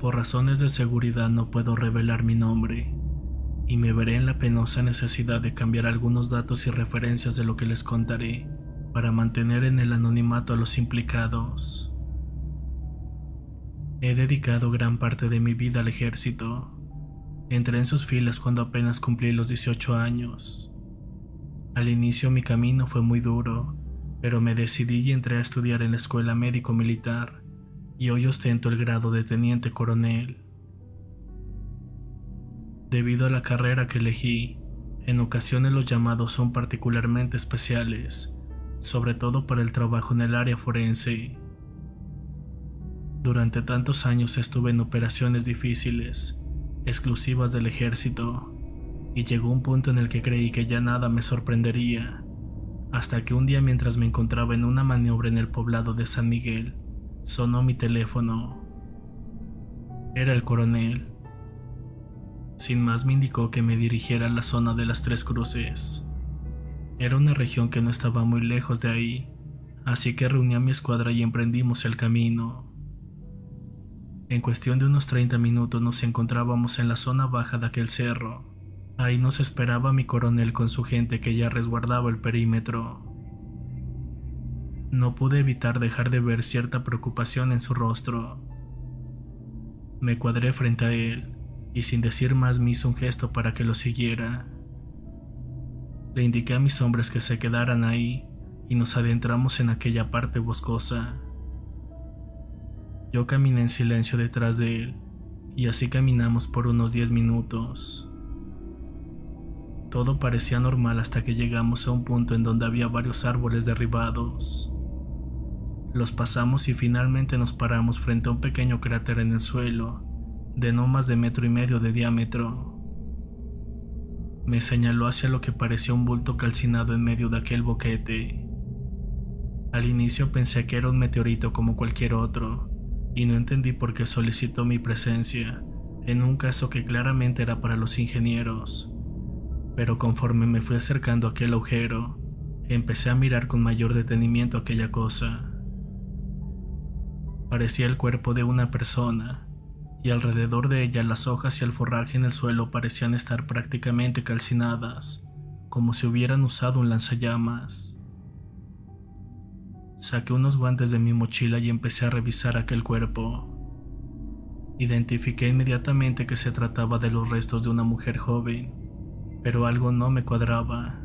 Por razones de seguridad no puedo revelar mi nombre, y me veré en la penosa necesidad de cambiar algunos datos y referencias de lo que les contaré para mantener en el anonimato a los implicados. He dedicado gran parte de mi vida al ejército. Entré en sus filas cuando apenas cumplí los 18 años. Al inicio mi camino fue muy duro, pero me decidí y entré a estudiar en la Escuela Médico-Militar, y hoy ostento el grado de teniente coronel. Debido a la carrera que elegí, en ocasiones los llamados son particularmente especiales, sobre todo para el trabajo en el área forense. Durante tantos años estuve en operaciones difíciles, exclusivas del ejército, y llegó un punto en el que creí que ya nada me sorprendería, hasta que un día mientras me encontraba en una maniobra en el poblado de San Miguel, sonó mi teléfono. Era el coronel. Sin más me indicó que me dirigiera a la zona de las Tres Cruces. Era una región que no estaba muy lejos de ahí, así que reuní a mi escuadra y emprendimos el camino. En cuestión de unos 30 minutos nos encontrábamos en la zona baja de aquel cerro. Ahí nos esperaba mi coronel con su gente que ya resguardaba el perímetro. No pude evitar dejar de ver cierta preocupación en su rostro. Me cuadré frente a él y sin decir más me hizo un gesto para que lo siguiera. Le indiqué a mis hombres que se quedaran ahí y nos adentramos en aquella parte boscosa. Yo caminé en silencio detrás de él y así caminamos por unos 10 minutos. Todo parecía normal hasta que llegamos a un punto en donde había varios árboles derribados. Los pasamos y finalmente nos paramos frente a un pequeño cráter en el suelo, de no más de 1,5 metros de diámetro. Me señaló hacia lo que parecía un bulto calcinado en medio de aquel boquete. Al inicio pensé que era un meteorito como cualquier otro, y no entendí por qué solicitó mi presencia, en un caso que claramente era para los ingenieros. Pero conforme me fui acercando a aquel agujero, empecé a mirar con mayor detenimiento aquella cosa. Parecía el cuerpo de una persona, y alrededor de ella las hojas y el forraje en el suelo parecían estar prácticamente calcinadas, como si hubieran usado un lanzallamas. Saqué unos guantes de mi mochila y empecé a revisar aquel cuerpo. Identifiqué inmediatamente que se trataba de los restos de una mujer joven, pero algo no me cuadraba.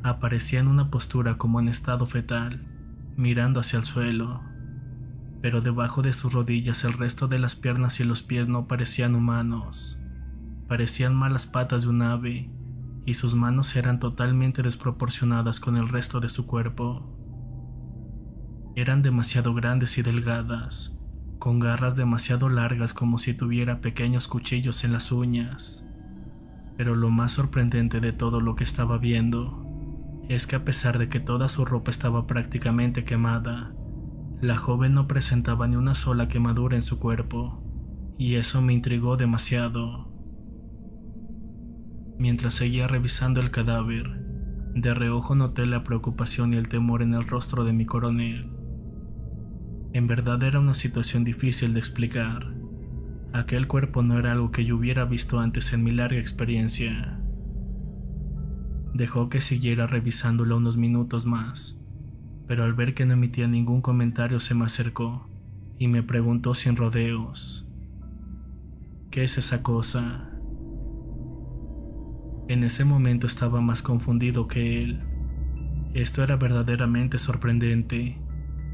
Aparecía en una postura como en estado fetal, mirando hacia el suelo, pero debajo de sus rodillas el resto de las piernas y los pies no parecían humanos. Parecían malas patas de un ave, y sus manos eran totalmente desproporcionadas con el resto de su cuerpo. Eran demasiado grandes y delgadas, con garras demasiado largas como si tuviera pequeños cuchillos en las uñas. Pero lo más sorprendente de todo lo que estaba viendo es que a pesar de que toda su ropa estaba prácticamente quemada, la joven no presentaba ni una sola quemadura en su cuerpo, y eso me intrigó demasiado. Mientras seguía revisando el cadáver, de reojo noté la preocupación y el temor en el rostro de mi coronel. En verdad era una situación difícil de explicar. Aquel cuerpo no era algo que yo hubiera visto antes en mi larga experiencia. Dejó que siguiera revisándolo unos minutos más, pero al ver que no emitía ningún comentario se me acercó y me preguntó sin rodeos: ¿qué es esa cosa? En ese momento estaba más confundido que él. Esto era verdaderamente sorprendente,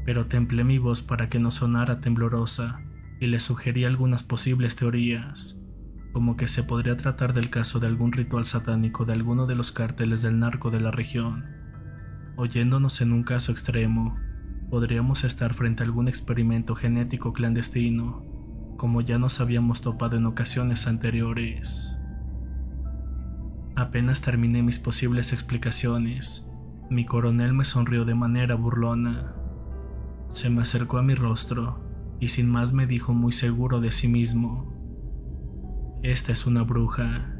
pero templé mi voz para que no sonara temblorosa y le sugerí algunas posibles teorías, como que se podría tratar del caso de algún ritual satánico de alguno de los cárteles del narco de la región. Oyéndonos en un caso extremo, podríamos estar frente a algún experimento genético clandestino, como ya nos habíamos topado en ocasiones anteriores. Apenas terminé mis posibles explicaciones, mi coronel me sonrió de manera burlona. Se me acercó a mi rostro y sin más me dijo muy seguro de sí mismo: «Esta es una bruja».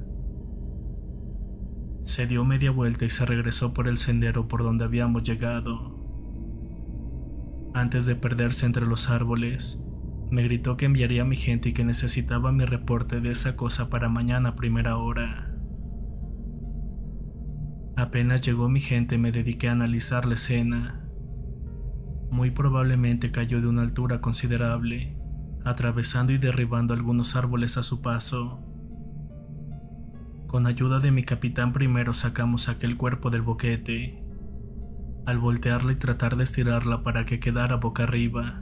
Se dio media vuelta y se regresó por el sendero por donde habíamos llegado. Antes de perderse entre los árboles, Me gritó que enviaría a mi gente y que necesitaba mi reporte de esa cosa para mañana a primera hora. Apenas llegó mi gente me dediqué a analizar la escena. Muy probablemente cayó de una altura considerable, atravesando y derribando algunos árboles a su paso. Con ayuda de mi capitán primero sacamos aquel cuerpo del boquete. Al voltearla y tratar de estirarla para que quedara boca arriba,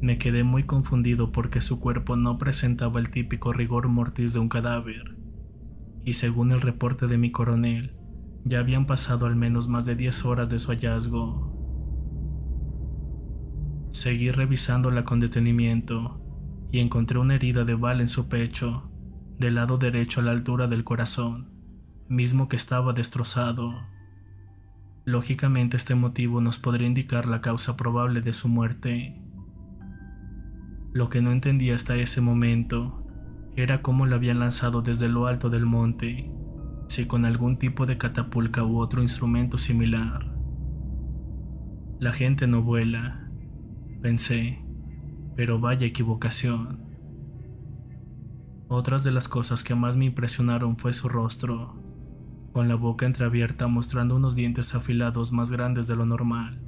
me quedé muy confundido porque su cuerpo no presentaba el típico rigor mortis de un cadáver, y según el reporte de mi coronel, ya habían pasado al menos más de 10 horas de su hallazgo. Seguí revisándola con detenimiento y encontré una herida de bala en su pecho, del lado derecho a la altura del corazón, mismo que estaba destrozado. Lógicamente este motivo nos podría indicar la causa probable de su muerte. Lo que no entendía hasta ese momento era cómo la habían lanzado desde lo alto del monte, si con algún tipo de catapulta u otro instrumento similar. La gente no vuela, pensé, pero vaya equivocación. Otras de las cosas que más me impresionaron fue su rostro, con la boca entreabierta mostrando unos dientes afilados más grandes de lo normal,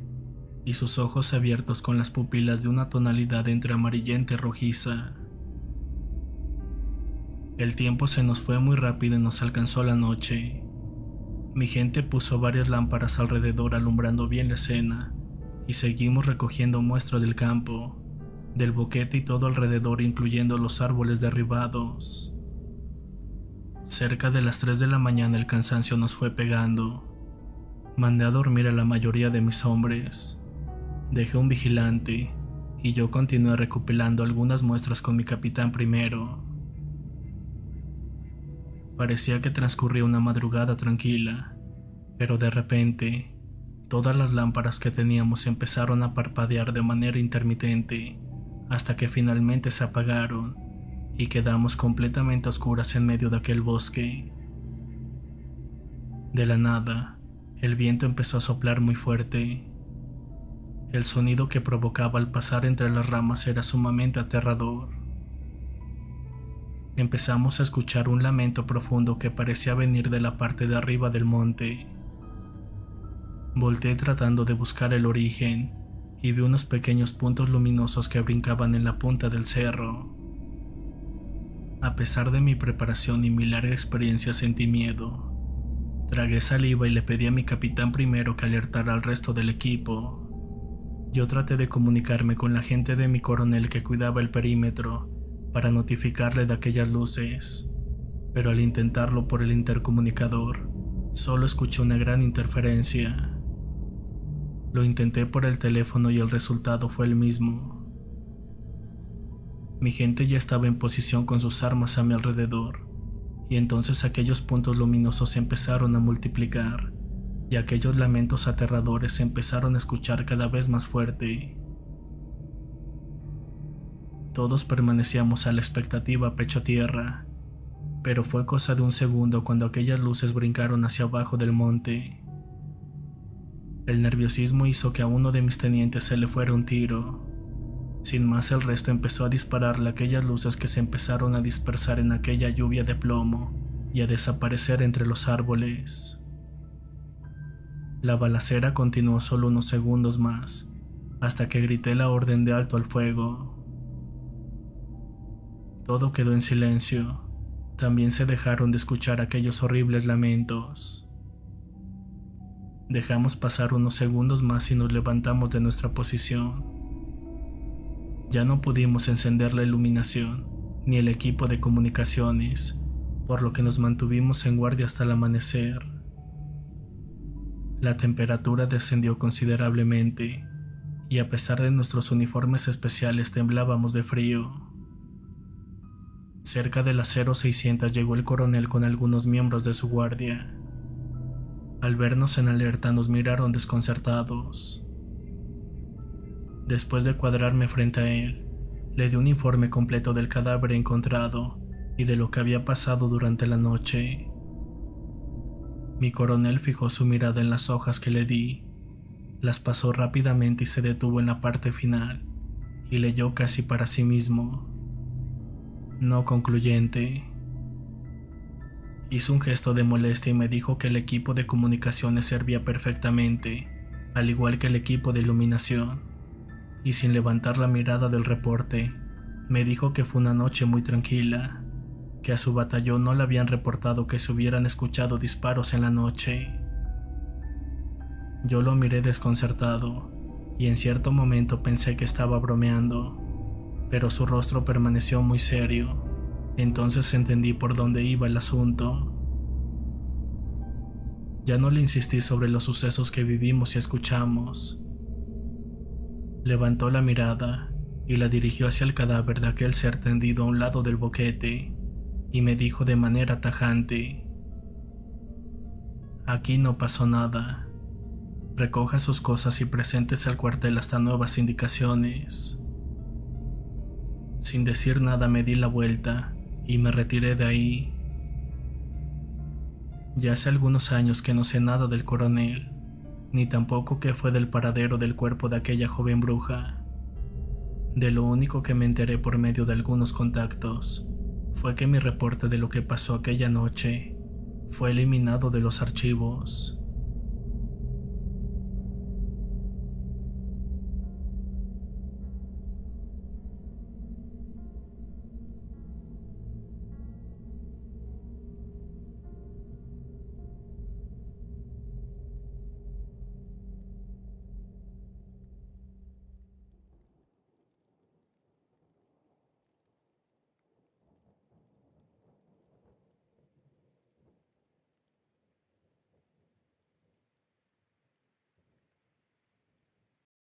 y sus ojos abiertos con las pupilas de una tonalidad entre amarillenta y rojiza. El tiempo se nos fue muy rápido y nos alcanzó la noche. Mi gente puso varias lámparas alrededor alumbrando bien la escena, y seguimos recogiendo muestras del campo, del boquete y todo alrededor, incluyendo los árboles derribados. Cerca de las 3 de la mañana el cansancio nos fue pegando. Mandé a dormir a la mayoría de mis hombres. Dejé un vigilante y yo continué recopilando algunas muestras con mi capitán primero. Parecía que transcurría una madrugada tranquila, pero de repente, todas las lámparas que teníamos empezaron a parpadear de manera intermitente, hasta que finalmente se apagaron y quedamos completamente a oscuras en medio de aquel bosque. De la nada, el viento empezó a soplar muy fuerte. El sonido que provocaba al pasar entre las ramas era sumamente aterrador. Empezamos a escuchar un lamento profundo que parecía venir de la parte de arriba del monte. Volteé tratando de buscar el origen y vi unos pequeños puntos luminosos que brincaban en la punta del cerro. A pesar de mi preparación y mi larga experiencia sentí miedo. Tragué saliva y le pedí a mi capitán primero que alertara al resto del equipo. Yo traté de comunicarme con la gente de mi coronel que cuidaba el perímetro para notificarle de aquellas luces, pero al intentarlo por el intercomunicador, solo escuché una gran interferencia. Lo intenté por el teléfono y el resultado fue el mismo. Mi gente ya estaba en posición con sus armas a mi alrededor, y entonces aquellos puntos luminosos se empezaron a multiplicar, y aquellos lamentos aterradores se empezaron a escuchar cada vez más fuerte. Todos permanecíamos a la expectativa pecho tierra, pero fue cosa de un segundo cuando aquellas luces brincaron hacia abajo del monte. El nerviosismo hizo que a uno de mis tenientes se le fuera un tiro. Sin más, el resto empezó a dispararle aquellas luces que se empezaron a dispersar en aquella lluvia de plomo y a desaparecer entre los árboles. La balacera continuó solo unos segundos más, hasta que grité la orden de alto al fuego. Todo quedó en silencio. También se dejaron de escuchar aquellos horribles lamentos. Dejamos pasar unos segundos más y nos levantamos de nuestra posición. Ya no pudimos encender la iluminación ni el equipo de comunicaciones, por lo que nos mantuvimos en guardia hasta el amanecer. La temperatura descendió considerablemente, y a pesar de nuestros uniformes especiales temblábamos de frío. Cerca de las 0600 llegó el coronel con algunos miembros de su guardia. Al vernos en alerta nos miraron desconcertados. Después de cuadrarme frente a él, le di un informe completo del cadáver encontrado y de lo que había pasado durante la noche. Mi coronel fijó su mirada en las hojas que le di, las pasó rápidamente y se detuvo en la parte final, y leyó casi para sí mismo: no concluyente. Hizo un gesto de molestia y me dijo que el equipo de comunicaciones servía perfectamente, al igual que el equipo de iluminación, y sin levantar la mirada del reporte, me dijo que fue una noche muy tranquila, que a su batallón no le habían reportado que se hubieran escuchado disparos en la noche. Yo lo miré desconcertado, y en cierto momento pensé que estaba bromeando, pero su rostro permaneció muy serio. Entonces entendí por dónde iba el asunto. Ya no le insistí sobre los sucesos que vivimos y escuchamos. Levantó la mirada y la dirigió hacia el cadáver de aquel ser tendido a un lado del boquete, y me dijo de manera tajante: aquí no pasó nada. Recoja sus cosas y preséntese al cuartel hasta nuevas indicaciones. Sin decir nada me di la vuelta y me retiré de ahí. Ya hace algunos años que no sé nada del coronel, ni tampoco qué fue del paradero del cuerpo de aquella joven bruja. De lo único que me enteré por medio de algunos contactos fue que mi reporte de lo que pasó aquella noche fue eliminado de los archivos.